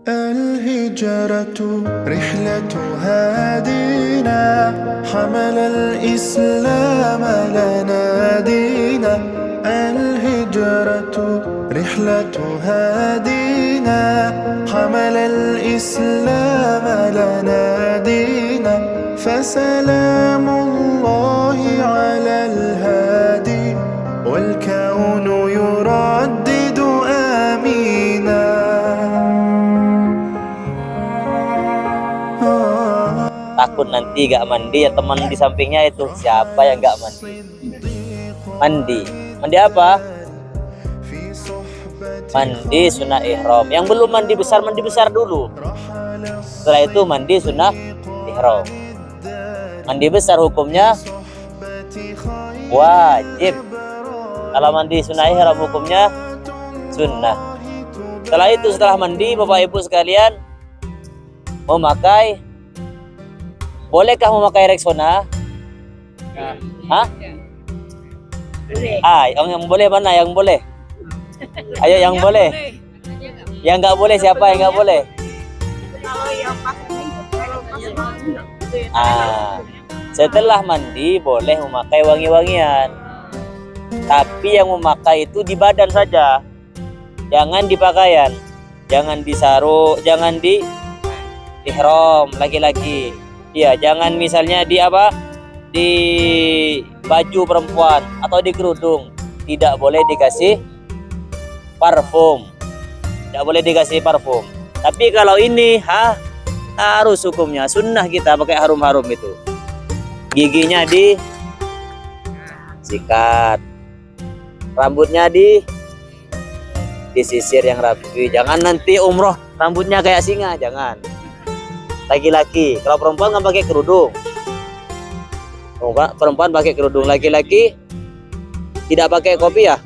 الهجرة رحلة هادينا حمل الإسلام لنا دينا الهجرة رحلة هادينا حمل الإسلام لنا دينا فسلام الله على الهادي والكون يردد آمينا. Takut nanti gak mandi, ya teman di sampingnya itu siapa yang gak mandi? Mandi apa? Mandi sunnah ihram. Yang belum mandi besar dulu. Setelah itu mandi sunnah ihram. Mandi besar hukumnya wajib. Kalau mandi sunnah ihram hukumnya sunnah. Setelah mandi, Bapak Ibu sekalian, bolehkah memakai Rexona? Hah? Yang boleh mana? Yang boleh? Ayo yang boleh. Yang nggak boleh siapa yang nggak boleh? Setelah mandi boleh memakai wangi-wangian. Tapi yang memakai itu di badan saja. Jangan di pakaian. Jangan di sarung, jangan di ihram laki-laki. Iya, jangan misalnya di baju perempuan atau di kerudung. Tidak boleh dikasih parfum. Tidak boleh dikasih parfum. Tapi kalau ini harus hukumnya sunnah kita pakai harum-harum itu. Giginya disikat. Rambutnya disisir yang rapi. Jangan nanti umroh rambutnya kayak singa, jangan. Laki-laki, kalau perempuan nggak pakai kerudung. Perempuan pakai kerudung, laki-laki tidak pakai kopiah.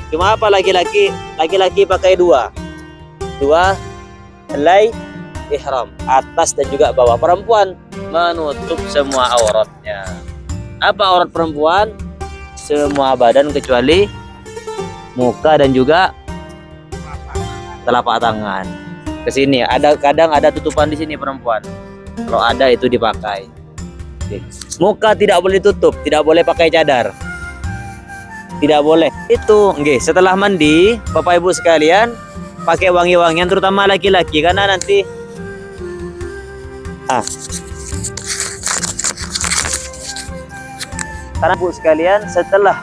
Cuma apa laki-laki pakai dua helai ihram, atas dan juga bawah. Perempuan menutup semua auratnya. Apa aurat perempuan? Semua badan kecuali muka dan juga telapak tangan. Kesini kadang ada tutupan di sini perempuan. Kalau ada itu dipakai. Muka tidak boleh ditutup, tidak boleh pakai cadar, tidak boleh. Itu setelah mandi, Bapak Ibu sekalian, pakai wangi-wangian, terutama laki-laki, karena nanti karena Bu sekalian, setelah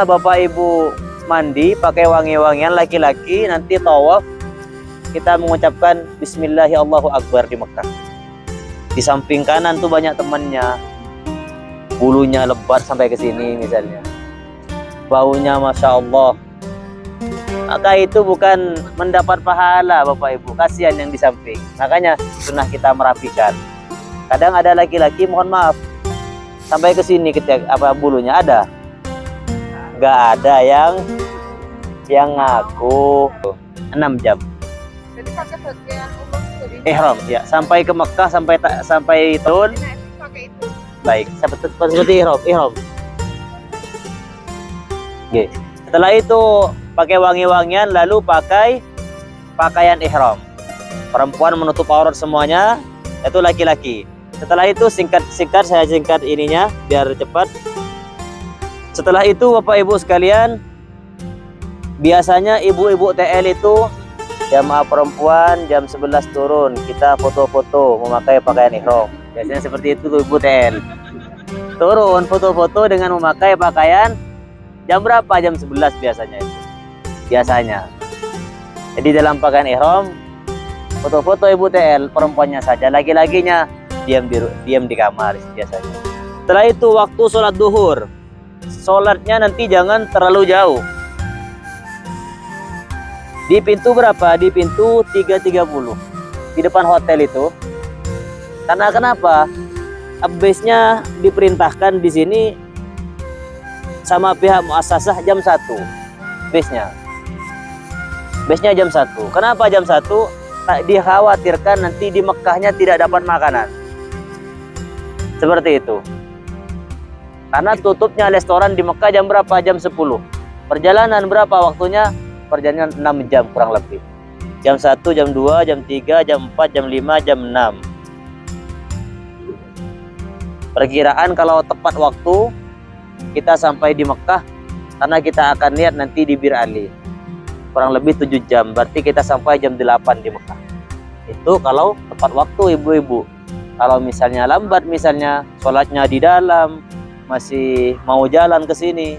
Bapak Ibu mandi pakai wangi-wangian laki-laki, nanti tawaf kita mengucapkan Bismillahirrahmanirrahim Allahu Akbar di Mekah. Di samping kanan tuh banyak temannya, bulunya lebat sampai ke sini misalnya, baunya Masya Allah. Maka itu bukan mendapat pahala Bapak Ibu, kasihan yang di samping. Makanya sunnah kita merapikan. Kadang ada laki-laki, mohon maaf, sampai ke sini bulunya ada. Nggak ada yang ngaku 6 jam. Jadi pakai pakaian umum Ihram ya, sampai ke Mekah, sampai tahun. Pakai itu. Baik, seperti ihram. Setelah itu pakai wangi-wangian, lalu pakai pakaian ihram. Perempuan menutup aurat semuanya, itu laki-laki. Setelah itu saya singkat ininya biar cepat. Setelah itu Bapak Ibu sekalian, biasanya ibu-ibu TL itu jamaah perempuan jam 11 turun, kita foto-foto memakai pakaian ihram. Biasanya seperti itu tuh ibu TL. Turun foto-foto dengan memakai pakaian jam berapa? Jam 11 biasanya itu. Biasanya. Jadi dalam pakaian ihram, foto-foto ibu TL, perempuannya saja, laki-lakinya diam di kamar biasanya. Setelah itu waktu sholat duhur. Sholatnya nanti jangan terlalu jauh. Di pintu berapa? Di pintu 3.30 di depan hotel itu. Karena kenapa? Base-nya diperintahkan di sini sama pihak muassasah jam 1. Base-nya jam 1. Kenapa jam 1? Dikhawatirkan nanti di Mekahnya tidak dapat makanan. Seperti itu. Karena tutupnya restoran di Mekah jam berapa? Jam 10. Perjalanan berapa waktunya? perjalanan 6 jam kurang lebih. Jam 1, jam 2, jam 3, jam 4, jam 5, jam 6. Perkiraan kalau tepat waktu kita sampai di Mekah, karena kita akan lihat nanti di Bir Ali. Kurang lebih 7 jam, berarti kita sampai jam 8 di Mekah. Itu kalau tepat waktu ibu-ibu. Kalau misalnya lambat, misalnya sholatnya di dalam, masih mau jalan ke sini.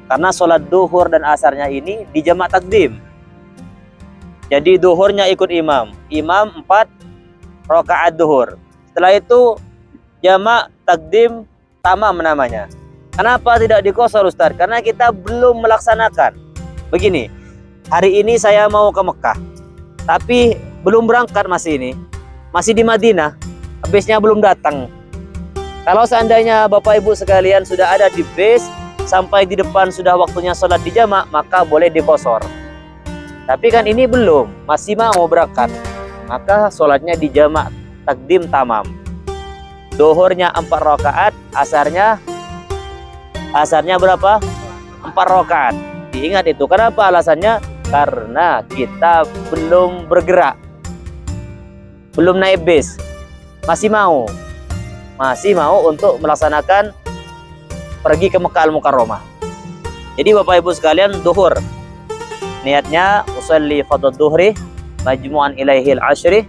Karena sholat duhur dan asarnya ini di jamak takdim. Jadi duhurnya ikut imam. Imam 4 rakaat duhur. Setelah itu jamak takdim tamam namanya. Kenapa tidak dikosor Ustaz? Karena kita belum melaksanakan. Begini, hari ini saya mau ke Mekah. Tapi belum berangkat masih di Madinah, bisnya belum datang. Kalau seandainya Bapak Ibu sekalian sudah ada di bis, sampai di depan sudah waktunya sholat di jamak, maka boleh dikosor. Tapi kan ini belum, masih mau berangkat, maka sholatnya di jamak takdim tamam. Duhurnya 4 rakaat, asarnya berapa? 4 rakaat. Diingat itu. Kenapa alasannya? Karena kita belum bergerak, belum naik bis, masih mau untuk melaksanakan pergi ke Mekah Al-Mukarramah. Jadi Bapak Ibu sekalian, duhur niatnya usolli fardhu duhri majmu'an ilaihil ashri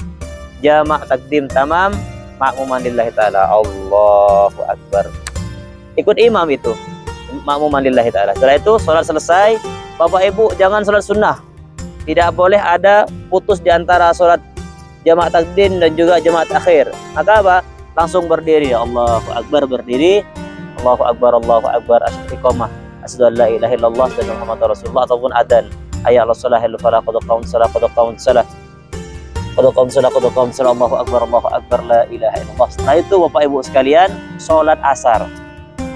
jamak takdim tamam ma'muman lillahi ta'ala. Allahu Akbar. Ikut imam itu ma'muman lillahi ta'ala. Setelah itu sholat selesai, Bapak Ibu jangan sholat sunnah. Tidak boleh ada putus di antara sholat jamak takdim dan juga jamak akhir. Maka apa? Langsung berdiri. Allahu Akbar, berdiri. Allahu Akbar, Allahu Akbar. Istiqomah. Asyhadu an la ilaha illallah wa Muhammadar Rasulullah, ataupun adzan. Hayya 'alas shalah, hayya 'alal falah, qad qamut shalah, qad qamut shalah. Qad qamut shalah, qad qamut shalah. Allahu Akbar, Allahu Akbar, la ilaha illallah. Setelah itu Bapak Ibu sekalian, sholat asar.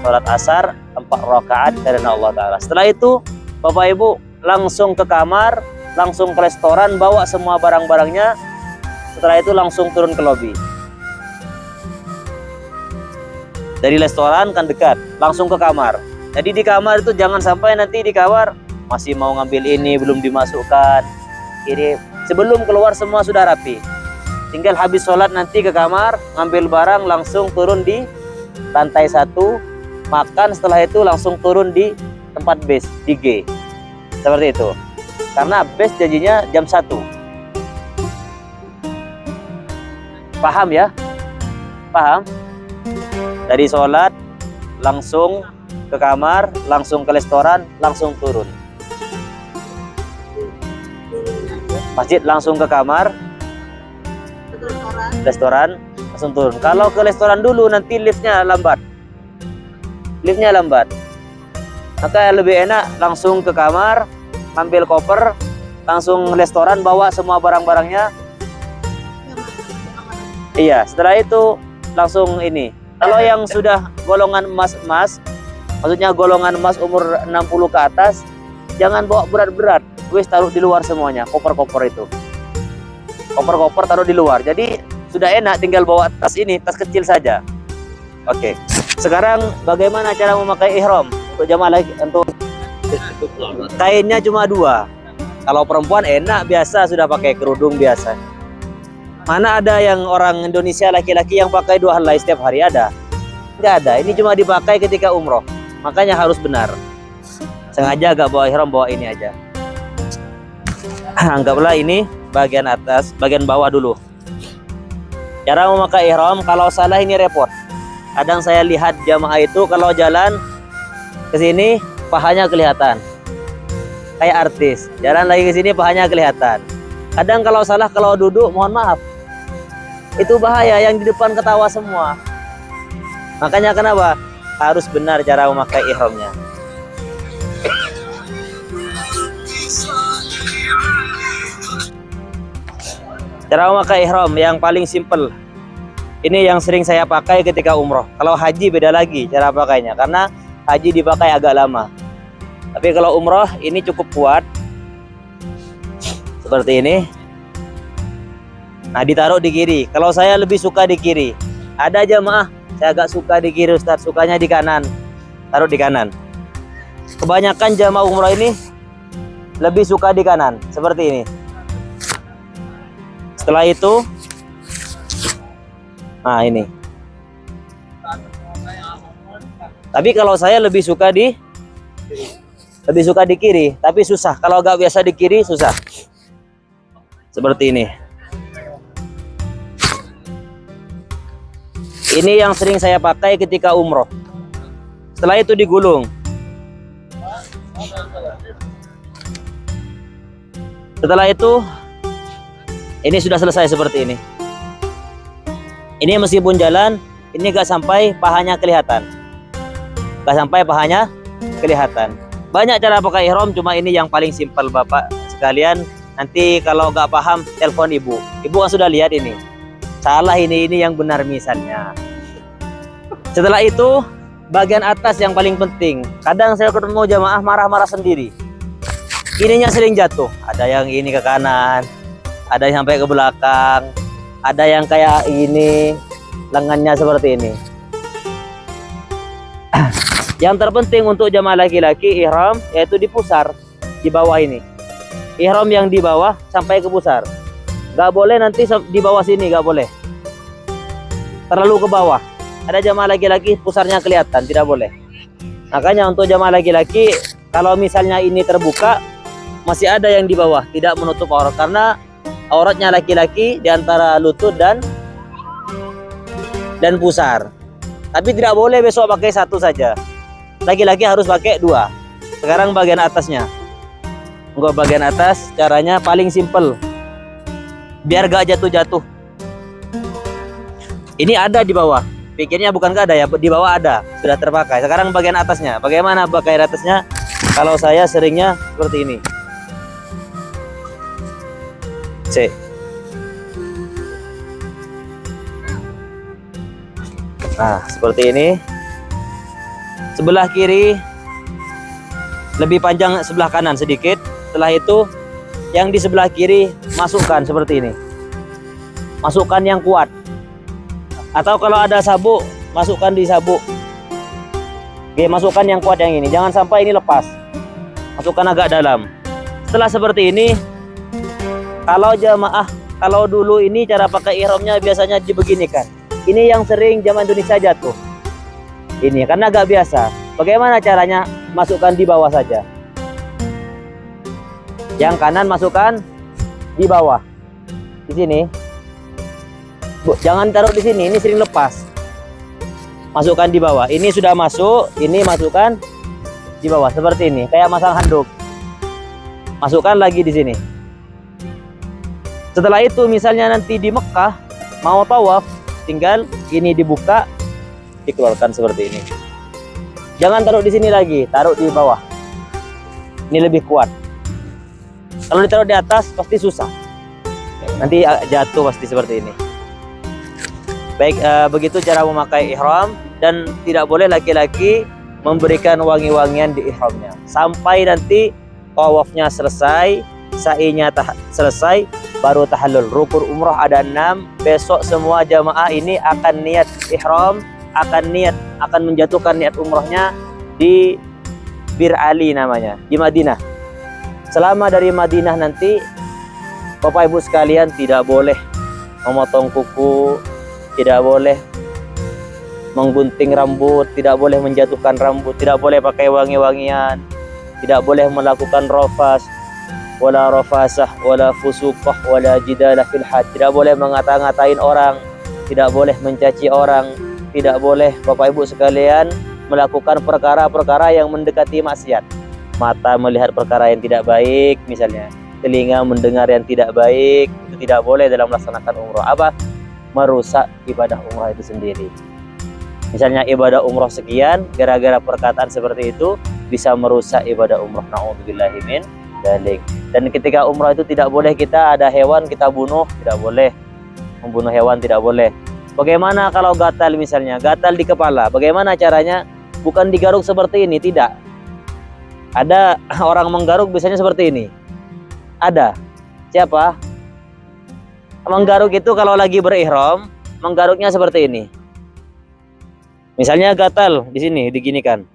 Sholat asar 4 rakaat karena Allah Ta'ala. Setelah itu Bapak Ibu langsung ke kamar, langsung ke restoran, bawa semua barang-barangnya. Setelah itu langsung turun ke lobi. Dari restoran kan dekat, langsung ke kamar. Jadi di kamar itu jangan sampai nanti di kamar masih mau ngambil ini, belum dimasukkan. Ini sebelum keluar semua sudah rapi. Tinggal habis sholat nanti ke kamar, ngambil barang, langsung turun di lantai 1, makan, setelah itu langsung turun di tempat base, di G. Seperti itu. Karena base janjinya jam 1. Paham ya? Paham? Dari sholat langsung ke kamar, langsung ke restoran, langsung turun. Masjid langsung ke kamar, restoran langsung turun. Kalau ke restoran dulu nanti liftnya lambat. Maka lebih enak langsung ke kamar, ambil koper, langsung restoran, bawa semua barang-barangnya. Iya, setelah itu langsung ini. Kalau yang sudah golongan emas, maksudnya golongan emas umur 60 ke atas, jangan bawa berat-berat. Wis taruh di luar semuanya, koper-koper itu. Koper-koper taruh di luar. Jadi sudah enak, tinggal bawa tas ini, tas kecil saja. Oke. Sekarang bagaimana cara memakai ihram? Untuk jamaah lagi, untuk kainnya cuma 2. Kalau perempuan enak biasa, sudah pakai kerudung biasa. Mana ada yang orang Indonesia laki-laki yang pakai 2 helai setiap hari? Ada? Nggak ada. Ini cuma dipakai ketika umroh. Makanya harus benar. Sengaja gak bawa ihram, bawa ini aja. Anggaplah ini bagian atas, bagian bawah dulu. Cara memakai ihram, kalau salah ini repot. Kadang saya lihat jamaah itu kalau jalan ke sini pahanya kelihatan. Kayak artis. Jalan lagi ke sini pahanya kelihatan. Kadang kalau salah, kalau duduk, mohon maaf. Itu bahaya, yang di depan ketawa semua. Makanya kenapa? Harus benar cara memakai ihramnya. Cara memakai ihram yang paling simple. Ini yang sering saya pakai ketika umroh. Kalau haji beda lagi cara pakainya, karena haji dipakai agak lama. Tapi kalau umroh ini cukup kuat. Seperti ini. Nah, ditaruh di kiri. Kalau saya lebih suka di kiri. Ada jamaah saya agak suka di kiri, Ustaz, sukanya di kanan. Taruh di kanan. Kebanyakan jamaah umroh ini lebih suka di kanan, seperti ini. Setelah itu, nah ini. Tapi kalau saya lebih suka di kiri, tapi susah. Kalau nggak biasa di kiri susah. Seperti ini. Ini yang sering saya pakai ketika umroh. Setelah itu digulung. Setelah itu, ini sudah selesai seperti ini. Ini meskipun jalan, ini gak sampai pahanya kelihatan. Gak sampai pahanya kelihatan. Banyak cara pakai ihram, cuma ini yang paling simpel Bapak sekalian. Nanti kalau gak paham, telepon ibu. Ibu kan sudah lihat ini. Salah ini yang benar misalnya. Setelah itu, bagian atas yang paling penting. Kadang saya ketemu jamaah marah-marah sendiri. Ininya sering jatuh. Ada yang ini ke kanan, ada yang sampai ke belakang, ada yang kayak ini, lengannya seperti ini. Yang terpenting untuk jamaah laki-laki ihram yaitu di pusar, di bawah ini. Ihram yang di bawah sampai ke pusar. Gak boleh nanti di bawah sini, gak boleh. Terlalu ke bawah. Ada jamaah laki-laki pusarnya kelihatan, tidak boleh. Makanya untuk jamaah laki-laki, kalau misalnya ini terbuka, masih ada yang di bawah, tidak menutup aurat. Karena auratnya laki-laki di antara lutut dan pusar. Tapi tidak boleh besok pakai satu saja. Laki-laki harus pakai dua. Sekarang bagian atasnya. Enggak, bagian atas caranya paling simple. Biar gak jatuh-jatuh. Ini ada di bawah. Pikirnya bukan gak ada ya, di bawah ada. Sudah terpakai. Sekarang bagian atasnya. Bagaimana bagian atasnya? Kalau saya seringnya seperti ini. C. Nah, seperti ini. Sebelah kiri lebih panjang sebelah kanan sedikit. Setelah itu, yang di sebelah kiri masukkan seperti ini. Masukkan yang kuat. Atau kalau ada sabuk, masukkan di sabuk. Oke, masukkan yang kuat yang ini. Jangan sampai ini lepas. Masukkan agak dalam. Setelah seperti ini, kalau jamaah, kalau dulu ini cara pakai ihramnya biasanya dibeginikan. Ini yang sering jamaah Indonesia jatuh. Ini karena agak biasa. Bagaimana caranya? Masukkan di bawah saja. Yang kanan masukkan di bawah. Di sini. Bu, jangan taruh di sini. Ini sering lepas. Masukkan di bawah. Ini sudah masuk. Ini masukkan di bawah seperti ini. Kayak masang handuk. Masukkan lagi di sini. Setelah itu misalnya nanti di Mekah mau tawaf, tinggal ini dibuka, dikeluarkan seperti ini. Jangan taruh di sini lagi, taruh di bawah. Ini lebih kuat. Kalau ditaruh di atas pasti susah. Nanti jatuh pasti seperti ini. Baik, begitu cara memakai ihram, dan tidak boleh laki-laki memberikan wangi-wangian di ihramnya sampai nanti tawafnya selesai, sa'inya selesai, baru tahallul. Rukun umrah ada 6. Besok semua jamaah ini akan niat ihram, akan menjatuhkan niat umrahnya di Bir Ali namanya, di Madinah. Selama dari Madinah nanti, Bapak Ibu sekalian tidak boleh memotong kuku, tidak boleh menggunting rambut, tidak boleh menjatuhkan rambut, tidak boleh pakai wangi-wangian, tidak boleh melakukan rafas, wala rafasah, wala fusukah, wala jidalah fil hajj. Tidak boleh mengata-ngatain orang, tidak boleh mencaci orang, tidak boleh Bapak Ibu sekalian melakukan perkara-perkara yang mendekati maksiat. Mata melihat perkara yang tidak baik misalnya, telinga mendengar yang tidak baik, itu tidak boleh dalam melaksanakan umrah. Apa? Merusak ibadah umrah itu sendiri. Misalnya ibadah umrah sekian, gara-gara perkataan seperti itu bisa merusak ibadah umrah. Na'udzubillahi min dzalik. Dan ketika umrah itu tidak boleh kita ada hewan kita bunuh, tidak boleh. Membunuh hewan tidak boleh. Bagaimana kalau gatal misalnya, gatal di kepala, bagaimana caranya? Bukan digaruk seperti ini, tidak. Ada orang menggaruk biasanya seperti ini. Ada. Siapa? Menggaruk itu kalau lagi berihram, menggaruknya seperti ini. Misalnya gatal di sini, diginikan.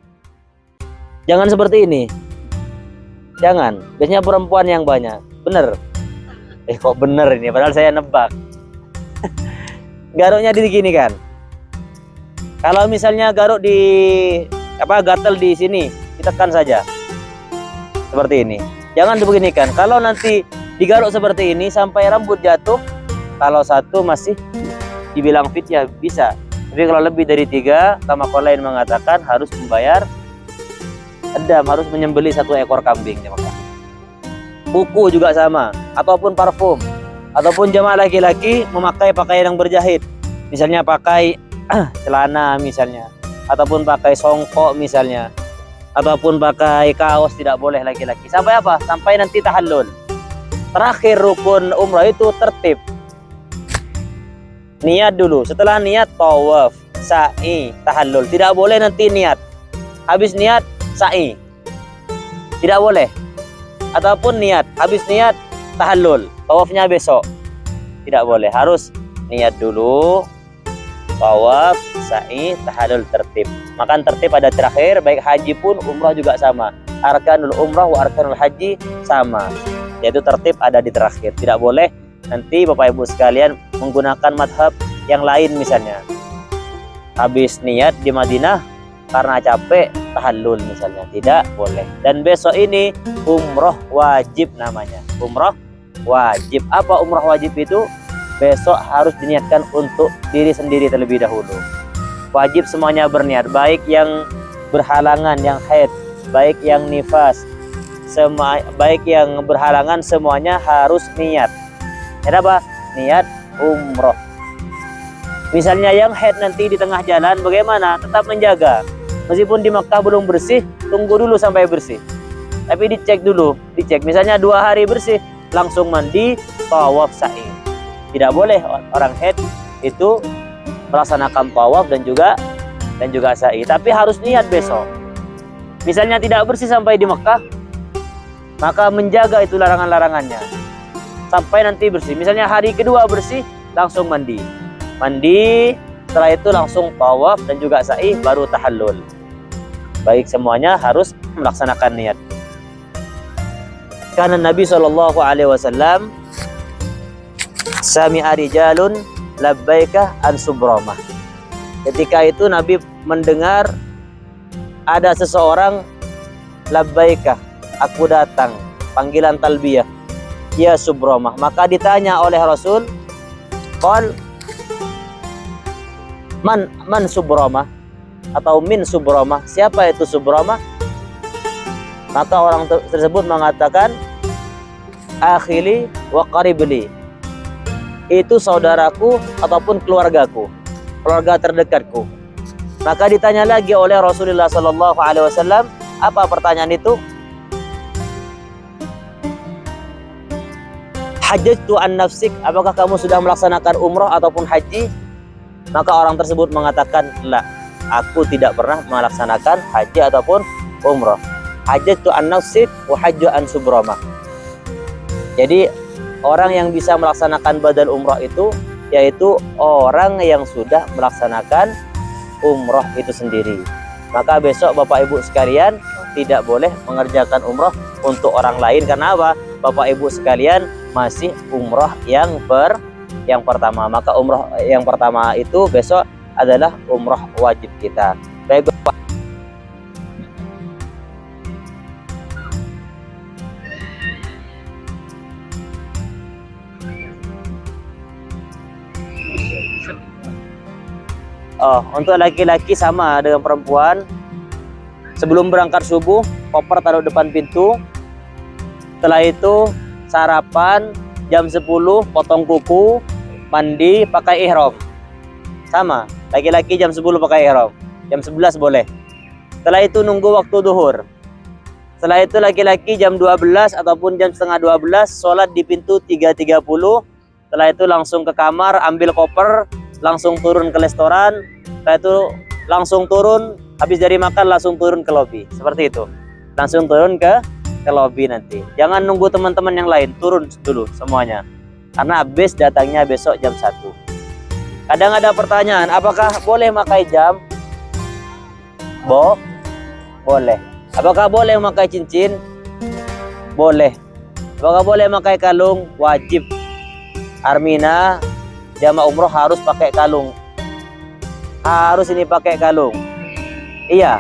Jangan seperti ini. Jangan. Biasanya perempuan yang banyak. Bener. Kok bener ini? Padahal saya nebak. Garuknya digini kan. Kalau misalnya garuk di gatal di sini, ditekan saja. Seperti ini. Jangan dibeginikan. Kalau nanti digaruk seperti ini sampai rambut jatuh, kalau satu masih dibilang fit ya bisa. Tapi kalau lebih dari 3, ulama lain mengatakan harus membayar edam, harus menyembelih 1 ekor kambing di Mekah. Kuku juga sama, ataupun parfum, ataupun jamaah laki-laki memakai pakaian yang berjahit. Misalnya pakai celana misalnya, ataupun pakai songkok misalnya, ataupun pakai kaos, tidak boleh laki-laki. Sampai apa? Sampai nanti tahallul. Terakhir rukun umrah itu tertib. Niat dulu, setelah niat tawaf, sa'i, tahallul. Tidak boleh nanti niat. Habis niat sa'i. Tidak boleh. Ataupun niat, habis niat tahallul. Tawafnya besok. Tidak boleh, harus niat dulu. Tawaf, sa'i, tahallul, tertib. Makan tertib ada terakhir, baik haji pun umrah juga sama. Arkanul umrah wa arkanul haji sama. Yaitu tertib ada di terakhir. Tidak boleh nanti Bapak Ibu sekalian menggunakan madhab yang lain misalnya. Habis niat di Madinah karena capek tahallul misalnya. Tidak boleh. Dan besok ini umroh wajib namanya. Umroh wajib. Apa umroh wajib itu? Besok harus diniatkan untuk diri sendiri terlebih dahulu. Wajib semuanya berniat, baik yang berhalangan, yang haid, baik yang nifas, baik yang berhalangan, semuanya harus niat. Niat apa? Niat umroh. Misalnya yang haid nanti di tengah jalan, bagaimana? Tetap menjaga. Meskipun di Mekah belum bersih, tunggu dulu sampai bersih. Tapi dicek dulu, dicek. Misalnya 2 hari bersih, langsung mandi, tawaf sa'i. Tidak boleh orang haid itu melaksanakan tawaf dan juga sa'i. Tapi harus niat besok. Misalnya tidak bersih sampai di Mekah, maka menjaga itu larangan-larangannya sampai nanti bersih. Misalnya hari kedua bersih, langsung mandi. Mandi, setelah itu langsung tawaf dan juga sa'i, baru tahallul. Baik, semuanya harus melaksanakan niat. Karena Nabi SAW sami'a rijalun labbaika an subramah. Ketika itu Nabi mendengar ada seseorang labbaika, aku datang, panggilan talbiyah, ya subramah. Maka ditanya oleh Rasul, qal man subramah, atau min subramah, siapa itu subramah? Maka orang tersebut mengatakan, akhili wa qaribli, itu saudaraku ataupun keluargaku, keluarga terdekatku. Maka ditanya lagi oleh Rasulullah SAW, apa pertanyaan itu? Hajjatu an nafsik, apakah kamu sudah melaksanakan umrah ataupun haji? Maka orang tersebut mengatakan, la, aku tidak pernah melaksanakan haji ataupun umrah. Hajjatu an nafsik wa hajju an subramah. Jadi orang yang bisa melaksanakan badal umrah itu yaitu orang yang sudah melaksanakan umrah itu sendiri. Maka besok Bapak Ibu sekalian tidak boleh mengerjakan umrah untuk orang lain. Karena apa? Bapak Ibu sekalian masih umrah yang pertama. Maka umrah yang pertama itu besok adalah umrah wajib kita. Baik Bapak. Untuk laki-laki sama dengan perempuan. Sebelum berangkat subuh, koper taruh depan pintu. Setelah itu sarapan, jam 10 potong kuku, mandi, pakai ihram. Sama, laki-laki jam 10 pakai ihram, jam 11 boleh. Setelah itu nunggu waktu duhur. Setelah itu laki-laki jam 12 ataupun jam setengah 12 sholat di pintu 3.30. Setelah itu langsung ke kamar, ambil koper, langsung turun ke restoran. Setelah itu langsung turun, habis dari makan langsung turun ke lobi. Seperti itu. Langsung turun ke lobi nanti. Jangan nunggu teman-teman yang lain, turun dulu semuanya. Karena habis datangnya besok jam 1. Kadang ada pertanyaan, apakah boleh memakai jam? Boleh. Apakah boleh memakai cincin? Boleh. Apakah boleh pakai kalung? Wajib. Armina jamaah umroh harus pakai kalung. Harus ini pakai kalung. Iya.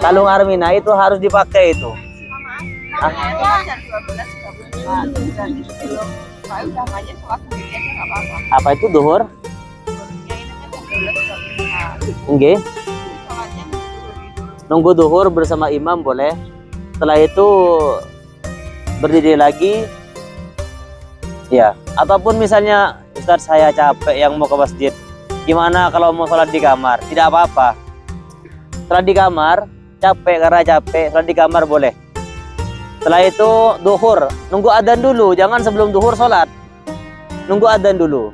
Kalung Armina itu harus dipakai itu. Jam 12 belum. Saya udah banyak sholat sendiri aja nggak apa-apa. Apa itu duhur? Ya ini kan jam 12 Nggih. sholatnya Nunggu duhur bersama imam boleh. Setelah itu berdiri lagi. Ya, ataupun misalnya Ustadz saya capek yang mau ke masjid. Gimana kalau mau sholat di kamar? Tidak apa-apa. Sholat di kamar, capek karena capek, sholat di kamar boleh. Setelah itu duhur, nunggu adzan dulu, jangan sebelum duhur sholat. Nunggu adzan dulu.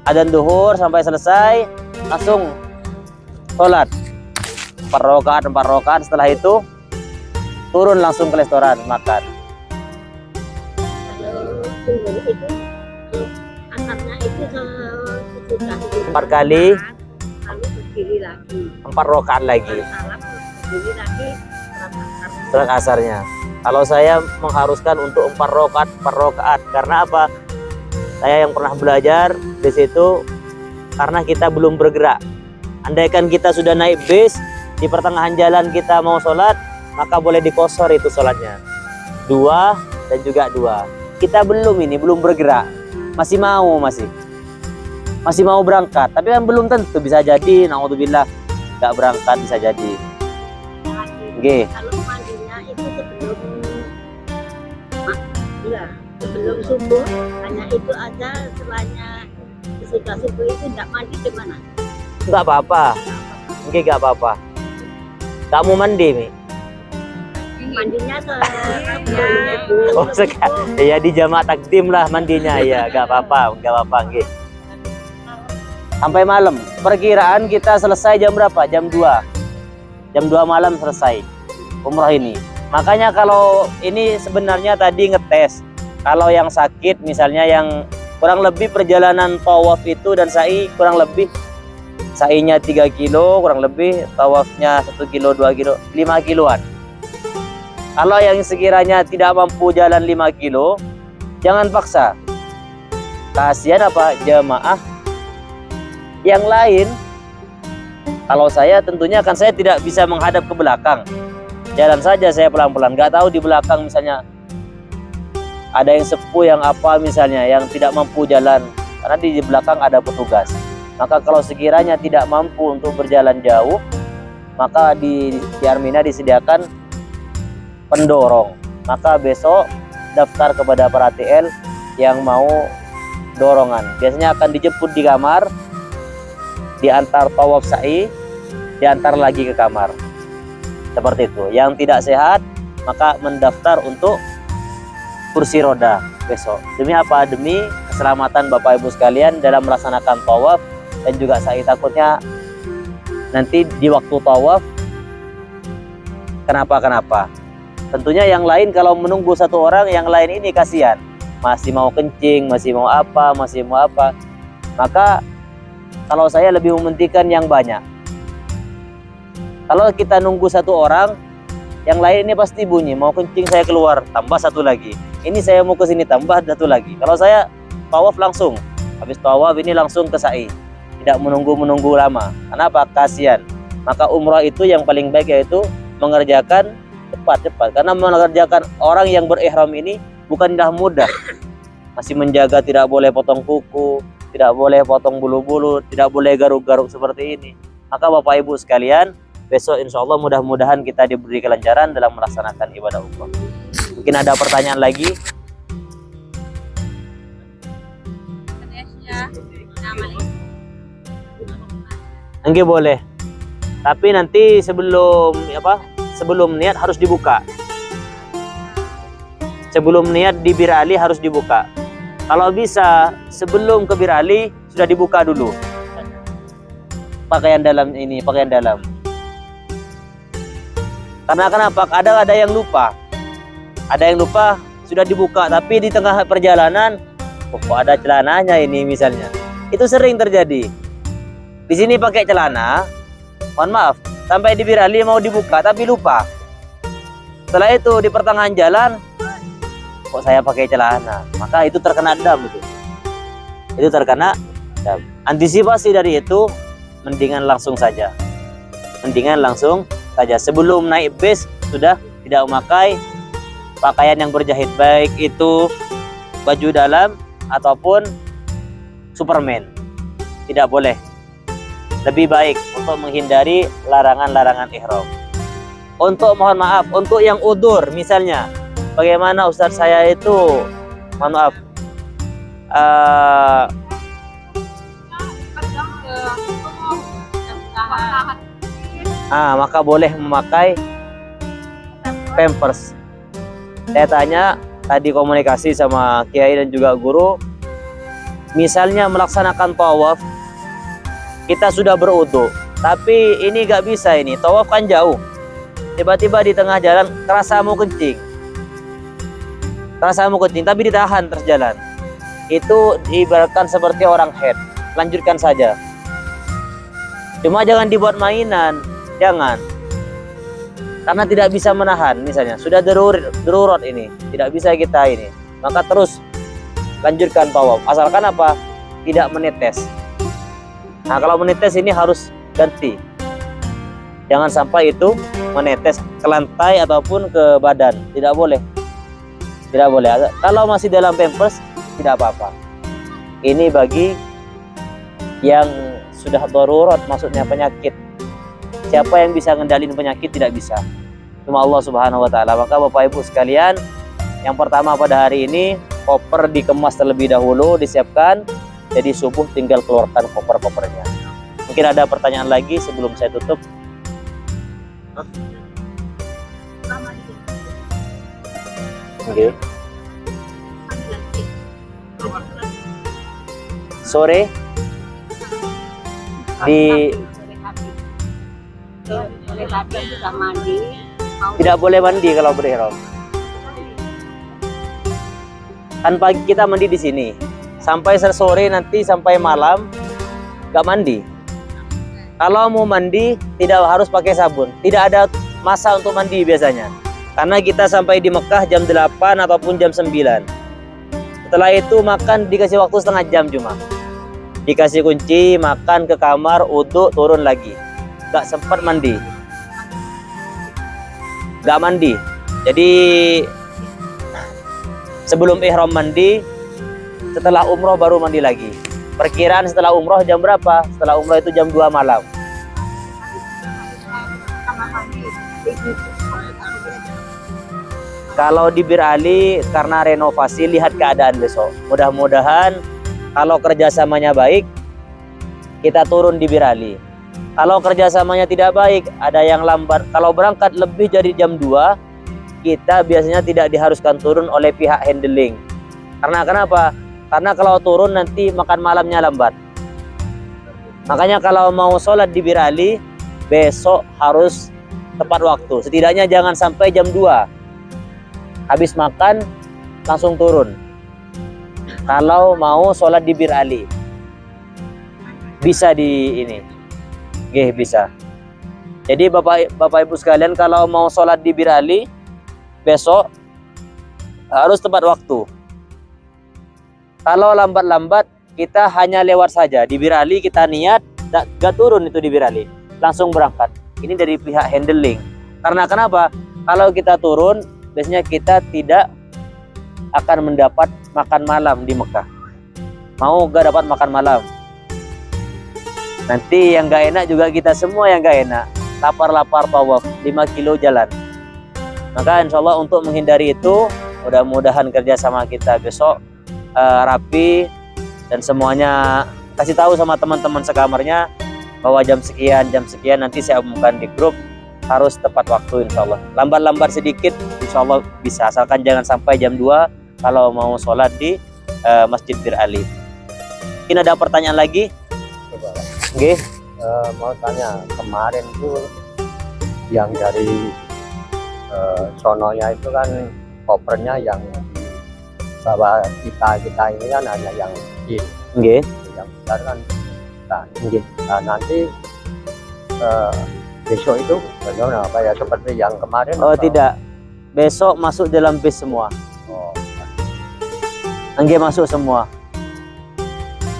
Adzan duhur sampai selesai, langsung sholat. 4 rakaat, setelah itu turun langsung ke restoran makan. Kalau itu akarnya itu sesudah 4 kali, lalu berdiri lagi 4 rakaat lagi. salam berdiri lagi Sholat asarnya. Kalau saya mengharuskan untuk 4 rakaat karena apa? Saya yang pernah belajar di situ karena kita belum bergerak. Andaikan kita sudah naik bis di pertengahan jalan kita mau sholat, maka boleh dikosor itu sholatnya. 2 dan juga 2. Kita belum bergerak, masih mau berangkat, tapi kan belum tentu, bisa jadi naudzubillah nggak berangkat, bisa jadi. Oke. kalau mandinya itu sebelum subuh, hanya itu aja. Setelahnya sesudah subuh itu tidak mandi di mana? Nggak apa-apa, oke, nggak apa-apa. Kamu mandi Mi? Mandinya Oh ya di jamaah takdim lah mandinya ya, nggak apa-apa, oke. Sampai malam, perkiraan kita selesai jam berapa? Jam 2 malam selesai umrah ini. Makanya kalau ini sebenarnya tadi ngetes, kalau yang sakit misalnya yang kurang lebih perjalanan tawaf itu dan sa'i kurang lebih sa'inya 3 kilo, kurang lebih tawafnya 1 kilo, 2 kilo, 5 kiloan. Kalau yang sekiranya tidak mampu jalan 5 kilo, jangan paksa. Kasihan apa jamaah yang lain. Kalau saya tentunya kan saya tidak bisa menghadap ke belakang. Jalan saja saya pelan-pelan. Nggak tahu di belakang misalnya ada yang sepuh yang apa misalnya yang tidak mampu jalan. Karena di belakang ada petugas. Maka kalau sekiranya tidak mampu untuk berjalan jauh, maka di Armina disediakan pendorong. Maka besok daftar kepada para TL yang mau dorongan. Biasanya akan dijemput di kamar, diantar tawaf sa'i, diantar lagi ke kamar. Seperti itu. Yang tidak sehat maka mendaftar untuk kursi roda besok. Demi apa? Demi keselamatan Bapak Ibu sekalian dalam melaksanakan tawaf dan juga sa'i. Takutnya nanti di waktu tawaf kenapa. Tentunya yang lain kalau menunggu satu orang, yang lain ini kasihan. Masih mau kencing, masih mau apa. Maka kalau saya lebih mementingkan yang banyak. Kalau kita nunggu satu orang, yang lain ini pasti bunyi. Mau kencing saya keluar, tambah satu lagi. Ini saya mau ke sini, tambah satu lagi. Kalau saya tawaf langsung. Habis tawaf ini langsung ke sa'i. Tidak menunggu lama. Kenapa? Kasihan. Maka umrah itu yang paling baik yaitu mengerjakan cepat. Karena mengerjakan orang yang berihram ini bukanlah mudah. Masih menjaga tidak boleh potong kuku, tidak boleh potong bulu-bulu, tidak boleh garuk-garuk seperti ini. Maka Bapak Ibu sekalian, besok insya Allah mudah-mudahan kita diberi kelancaran dalam melaksanakan ibadah umrah. Mungkin ada pertanyaan lagi? Enggak boleh. Tapi nanti sebelum niat harus dibuka. Sebelum niat di Bir Ali harus dibuka. Kalau bisa sebelum ke Bir Ali sudah dibuka dulu. Pakaian dalam. Karena kenapa? Ada yang lupa. Ada yang lupa sudah dibuka, tapi di tengah perjalanan kok ada celananya ini misalnya. Itu sering terjadi. Di sini pakai celana, mohon maaf, sampai di Bir Ali mau dibuka tapi lupa. Setelah itu di pertengahan jalan, kok saya pakai celana, maka itu terkena dam itu. Itu terkena dam. Antisipasi dari itu, mendingan langsung saja. Mendingan langsung saja. Sebelum naik bis, sudah tidak memakai pakaian yang berjahit. Baik itu baju dalam ataupun Superman. Tidak boleh. Lebih baik untuk menghindari larangan-larangan ihram. Untuk mohon maaf, untuk yang udur misalnya, bagaimana Ustadz saya itu, mohon maaf, maka boleh memakai pampers. Saya tanya tadi komunikasi sama kiai dan juga guru, misalnya melaksanakan tawaf, kita sudah berwudu, tapi ini gak bisa, ini tawaf kan jauh. Tiba-tiba di tengah jalan kerasa mau kencing, tapi ditahan terus jalan. Itu diibaratkan seperti orang head. Lanjutkan saja. Cuma jangan dibuat mainan, jangan. Karena tidak bisa menahan, misalnya sudah darurat ini, tidak bisa kita ini, maka terus lanjutkan tawaf. Asalkan apa? Tidak menetes. Nah, kalau menetes ini harus ganti. Jangan sampai itu menetes ke lantai ataupun ke badan. Tidak boleh. Tidak boleh. Kalau masih dalam pampers, tidak apa-apa. Ini bagi yang sudah darurat, maksudnya penyakit. Siapa yang bisa ngendalin penyakit? Tidak bisa. Cuma Allah Subhanahu wa Ta'ala. Maka Bapak Ibu sekalian, yang pertama pada hari ini, koper dikemas terlebih dahulu, disiapkan. Jadi subuh tinggal keluarkan koper-kopernya. Mungkin ada pertanyaan lagi sebelum saya tutup. Okay. Sore di tidak boleh mandi kalau berihram. Kan pagi kita mandi di sini, sampai sore nanti sampai malam gak mandi. Kalau mau mandi tidak harus pakai sabun, tidak ada masa untuk mandi biasanya. Karena kita sampai di Mekah jam 8 ataupun jam 9. Setelah itu makan dikasih waktu setengah jam cuma. Dikasih kunci, makan ke kamar, uduk, turun lagi. Gak sempat mandi. Gak mandi. Jadi sebelum ihram mandi, setelah umroh baru mandi lagi. Perkiraan setelah umroh jam berapa? Setelah umroh itu jam 2 malam. Kalau di Bir Ali karena renovasi, lihat keadaan besok. Mudah-mudahan kalau kerjasamanya baik, kita turun di Bir Ali. Kalau kerjasamanya tidak baik, ada yang lambat. Kalau berangkat lebih dari jam 2, kita biasanya tidak diharuskan turun oleh pihak handling. Karena kenapa? Karena kalau turun nanti makan malamnya lambat. Makanya kalau mau sholat di Bir Ali, besok harus tepat waktu. Setidaknya jangan sampai jam 2. Habis makan, langsung turun. Kalau mau sholat di Bir Ali. Bisa di ini. Oke, bisa. Jadi Bapak Ibu sekalian, kalau mau sholat di Bir Ali, besok harus tepat waktu. Kalau lambat-lambat, kita hanya lewat saja. Di Bir Ali kita niat, gak turun itu di Bir Ali. Langsung berangkat. Ini dari pihak handling. Karena kenapa? Kalau kita turun, biasanya kita tidak akan mendapat makan malam di Mekah. Mau gak dapat makan malam? Nanti yang gak enak juga kita semua yang gak enak. Lapar-lapar tawaf, 5 kilo jalan. Maka insya Allah untuk menghindari itu, mudah-mudahan kerjasama kita besok rapi dan semuanya kasih tahu sama teman-teman sekamarnya bahwa jam sekian nanti saya umumkan di grup, harus tepat waktu insya Allah. Lambat-lambat sedikit insya Allah bisa, asalkan jangan sampai jam 2 kalau mau sholat di Masjid Bir Ali. Mungkin ada pertanyaan lagi? Oke. Mau tanya, kemarin tuh yang dari sononya itu kan kopernya yang bawa kita ini kan hanya yang kecil, yang besar kan kita. Nah, nanti besok itu bagaimana, apa ya seperti yang kemarin? Oh atau? Tidak, besok masuk dalam bis semua. Oh, Angge masuk semua.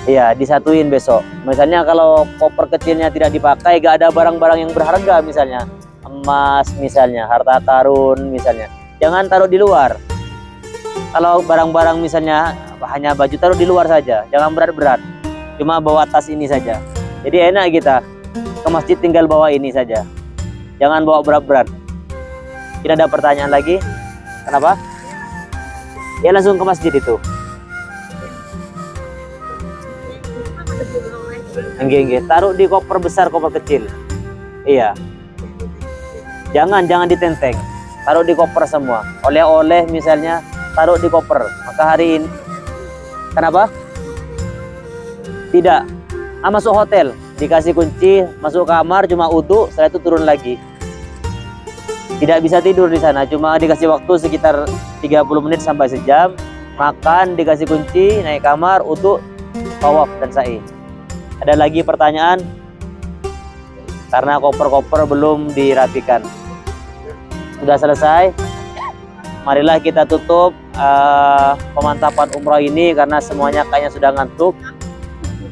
Iya, disatuin besok. Misalnya kalau koper kecilnya tidak dipakai, gak ada barang-barang yang berharga misalnya. Emas misalnya, harta karun misalnya. Jangan taruh di luar. Kalau barang-barang misalnya hanya baju, taruh di luar saja. Jangan berat-berat. Cuma bawa tas ini saja. Jadi enak kita ke masjid tinggal bawa ini saja. Jangan bawa berat-berat. Tidak ada pertanyaan lagi? Kenapa? Ya langsung ke masjid itu. Enggak. Taruh di koper besar, koper kecil. Iya. Jangan ditenteng. Taruh di koper semua. Oleh-oleh misalnya, taruh di koper. Maka hari ini, kenapa? Tidak. Masuk hotel, dikasih kunci, masuk kamar, cuma uduk, setelah itu turun lagi. Tidak bisa tidur di sana, cuma dikasih waktu sekitar 30 menit sampai sejam. Makan, dikasih kunci, naik kamar, uduk, tawaf dan sa'i. Ada lagi pertanyaan? Karena koper-koper belum dirapikan. Sudah selesai. Marilah kita tutup pemantapan umrah ini karena semuanya kayaknya sudah ngantuk.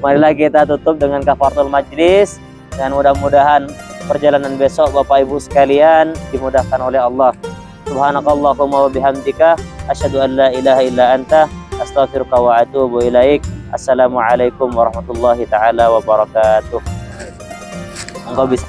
Marilah kita tutup dengan kafaratul majlis dan mudah-mudahan perjalanan besok Bapak Ibu sekalian dimudahkan oleh Allah. Subhanakallahumma wa bihamdika asyhadu an la ilaha illa anta astaghfiruka wa atubu ilaik. Assalamualaikum warahmatullahi taala wabarakatuh. Engkau bisa